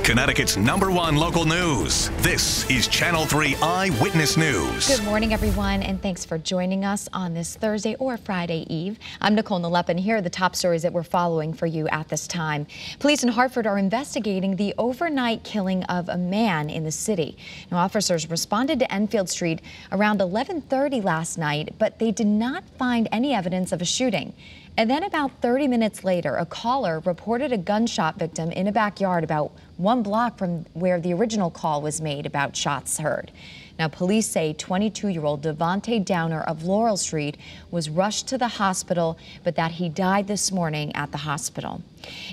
Connecticut's #1 local news. This is Channel 3 Eyewitness News. Good morning, everyone, and thanks for joining us on this Thursday or Friday Eve. I'm Nicole, Nalepa, and here are the top stories that we're following for you at this time. Police in Hartford are investigating the overnight killing of a man in the city. Now, officers responded to Enfield Street around 11:30 last night, but they did not find any evidence of a shooting. And then about 30 minutes later, a caller reported a gunshot victim in a backyard about 1 block from where the original call was made about shots heard. Now, police say 22-year-old Devontae Downer of Laurel Street was rushed to the hospital, but that he died this morning at the hospital.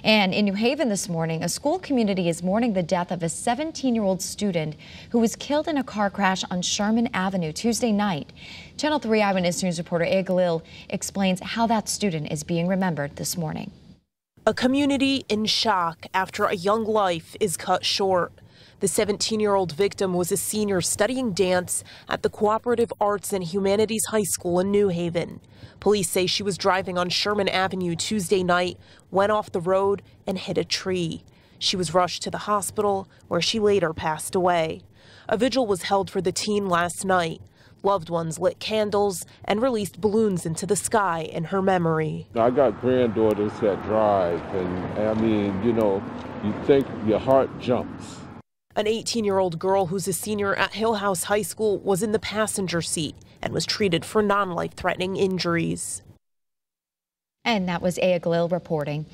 And in New Haven this morning, a school community is mourning the death of a 17-year-old student who was killed in a car crash on Sherman Avenue Tuesday night. Channel 3 Eyewitness News reporter Eyewitness explains how that student is being remembered this morning. A community in shock after a young life is cut short. The 17-year-old victim was a senior studying dance at the Cooperative Arts and Humanities High School in New Haven. Police say she was driving on Sherman Avenue Tuesday night, went off the road and hit a tree. She was rushed to the hospital, where she later passed away. A vigil was held for the teen last night. Loved ones lit candles and released balloons into the sky in her memory. I got granddaughters that drive, and I mean, you think your heart jumps. An 18-year-old girl who's a senior at Hill House High School was in the passenger seat and was treated for non-life-threatening injuries. And that was Aya Galil reporting.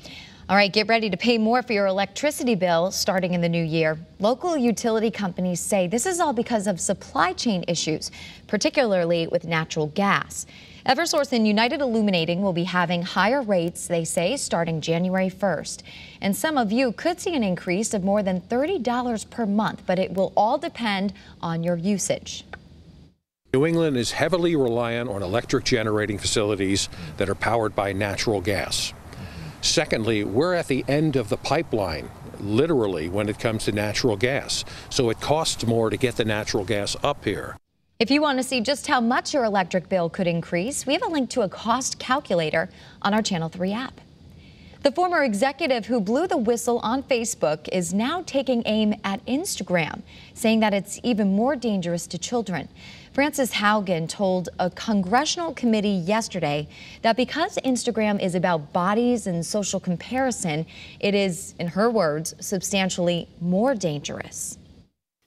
All right, get ready to pay more for your electricity bill starting in the new year. Local utility companies say this is all because of supply chain issues, particularly with natural gas. Eversource and United Illuminating will be having higher rates, they say, starting January 1st. And some of you could see an increase of more than $30 per month, but it will all depend on your usage. New England is heavily reliant on electric generating facilities that are powered by natural gas. Secondly, we're at the end of the pipeline, literally, when it comes to natural gas. So it costs more to get the natural gas up here. If you want to see just how much your electric bill could increase, we have a link to a cost calculator on our Channel 3 app. The former executive who blew the whistle on Facebook is now taking aim at Instagram, saying that it's even more dangerous to children. Frances Haugen told a congressional committee yesterday that because Instagram is about bodies and social comparison, it is, in her words, substantially more dangerous.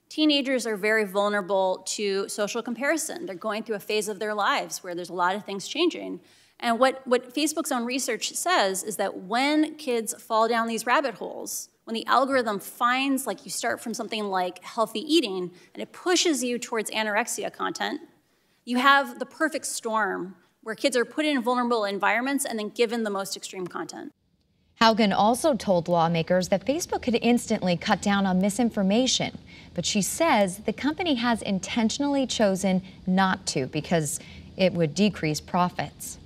Teenagers are very vulnerable to social comparison. They're going through a phase of their lives where there's a lot of things changing. And what Facebook's own research says is that when kids fall down these rabbit holes, when the algorithm finds, like, you start from something like healthy eating and it pushes you towards anorexia content, you have the perfect storm where kids are put in vulnerable environments and then given the most extreme content. Haugen also told lawmakers that Facebook could instantly cut down on misinformation, but she says the company has intentionally chosen not to because it would decrease profits.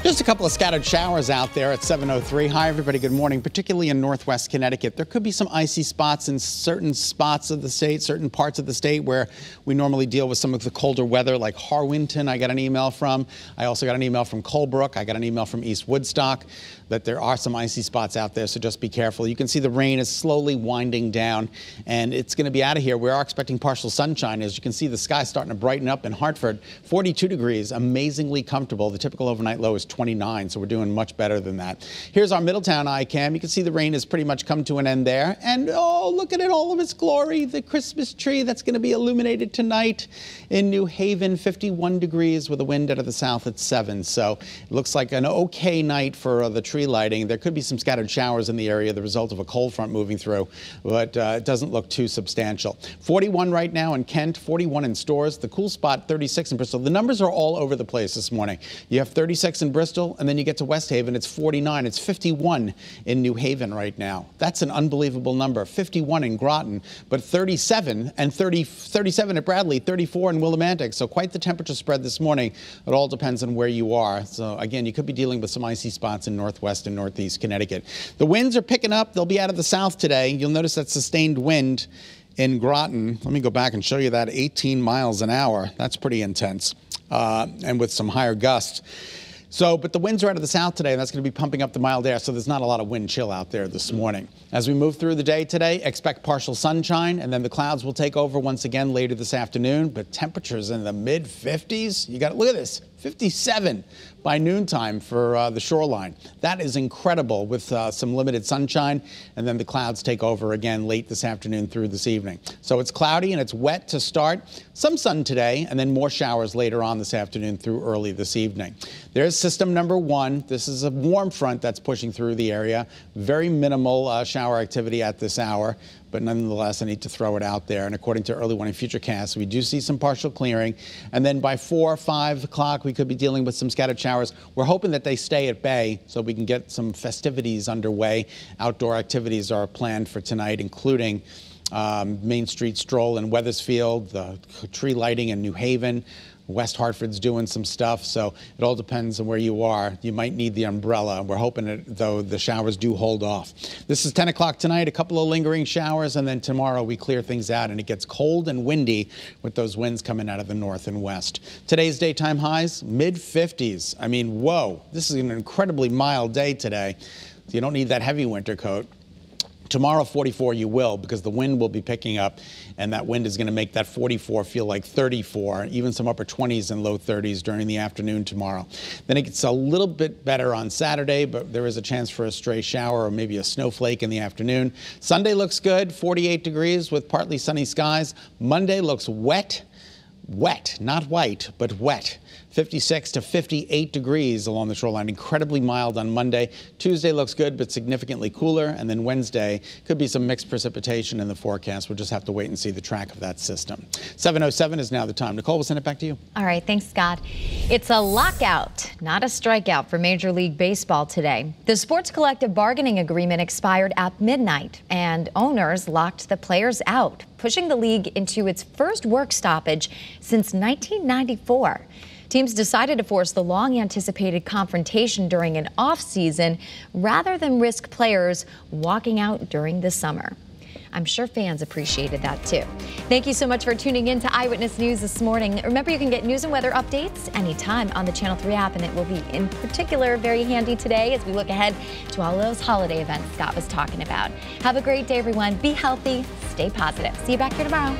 Just a couple of scattered showers out there at 7:03. Hi, everybody. Good morning. Particularly in northwest Connecticut, there could be some icy spots in certain spots of the state, certain parts of the state where we normally deal with some of the colder weather, like Harwinton. I got an email from. I also got an email from Colebrook. I got an email from East Woodstock that there are some icy spots out there, so just be careful. You can see the rain is slowly winding down, and it's going to be out of here. We are expecting partial sunshine. As you can see, the sky starting to brighten up in Hartford. 42 degrees, amazingly comfortable. The typical overnight low is 29, so we're doing much better than that. Here's our Middletown iCam. You can see the rain has pretty much come to an end there. And oh, look at it, all of its glory. The Christmas tree that's going to be illuminated tonight in New Haven, 51 degrees with a wind out of the south at 7. So it looks like an okay night for the tree lighting. There could be some scattered showers in the area, the result of a cold front moving through, but it doesn't look too substantial. 41 right now in Kent, 41 in Stores, the cool spot 36 in Bristol. The numbers are all over the place this morning. You have 36 in Bristol, and then you get to West Haven, it's 49. It's 51 in New Haven right now. That's an unbelievable number. 51 in Groton, but 37 and 37 at Bradley, 34 in Willimantic. So quite the temperature spread this morning. It all depends on where you are. So again, you could be dealing with some icy spots in northwest and northeast Connecticut. The winds are picking up. They'll be out of the south today. You'll notice that sustained wind in Groton. Let me go back and show you that. 18 miles an hour. That's pretty intense. And with some higher gusts. But the winds are out of the south today, and that's going to be pumping up the mild air, so there's not a lot of wind chill out there this morning. As we move through the day today, expect partial sunshine, and then the clouds will take over once again later this afternoon, but temperatures in the mid-50s. You got to look at this, 57 by noontime for the shoreline. That is incredible with some limited sunshine, and then the clouds take over again late this afternoon through this evening. So it's cloudy and it's wet to start. Some sun today, and then more showers later on this afternoon through early this evening. There's system number 1. This is a warm front that's pushing through the area. Very minimal shower activity at this hour, but nonetheless, I need to throw it out there. And according to early warning futurecasts, we do see some partial clearing. And then by 4 or 5 o'clock, we could be dealing with some scattered showers. We're hoping that they stay at bay so we can get some festivities underway. Outdoor activities are planned for tonight, including Main Street Stroll in Wethersfield, the tree lighting in New Haven. West Hartford's doing some stuff, so it all depends on where you are. You might need the umbrella. We're hoping though the showers do hold off. This is 10 o'clock tonight, a couple of lingering showers, and then tomorrow we clear things out and it gets cold and windy with those winds coming out of the north and west. Today's daytime highs, mid-50s. I mean, whoa, this is an incredibly mild day today. You don't need that heavy winter coat. Tomorrow, 44, you will, because the wind will be picking up, and that wind is going to make that 44 feel like 34, even some upper 20s and low 30s during the afternoon tomorrow. Then it gets a little bit better on Saturday, but there is a chance for a stray shower or maybe a snowflake in the afternoon. Sunday looks good, 48 degrees with partly sunny skies. Monday looks wet, not white, but wet. 56 to 58 degrees along the shoreline. Incredibly mild on Monday. Tuesday looks good, but significantly cooler. And then Wednesday could be some mixed precipitation in the forecast. We'll just have to wait and see the track of that system. 7:07 is now the time. Nicole, we'll send it back to you. All right. Thanks, Scott. It's a lockout, not a strikeout for Major League Baseball today. The sports collective bargaining agreement expired at midnight, and owners locked the players out, pushing the league into its first work stoppage since 1994. Teams decided to force the long-anticipated confrontation during an off-season rather than risk players walking out during the summer. I'm sure fans appreciated that, too. Thank you so much for tuning in to Eyewitness News this morning. Remember, you can get news and weather updates anytime on the Channel 3 app, and it will be, in particular, very handy today as we look ahead to all those holiday events Scott was talking about. Have a great day, everyone. Be healthy. Stay positive. See you back here tomorrow.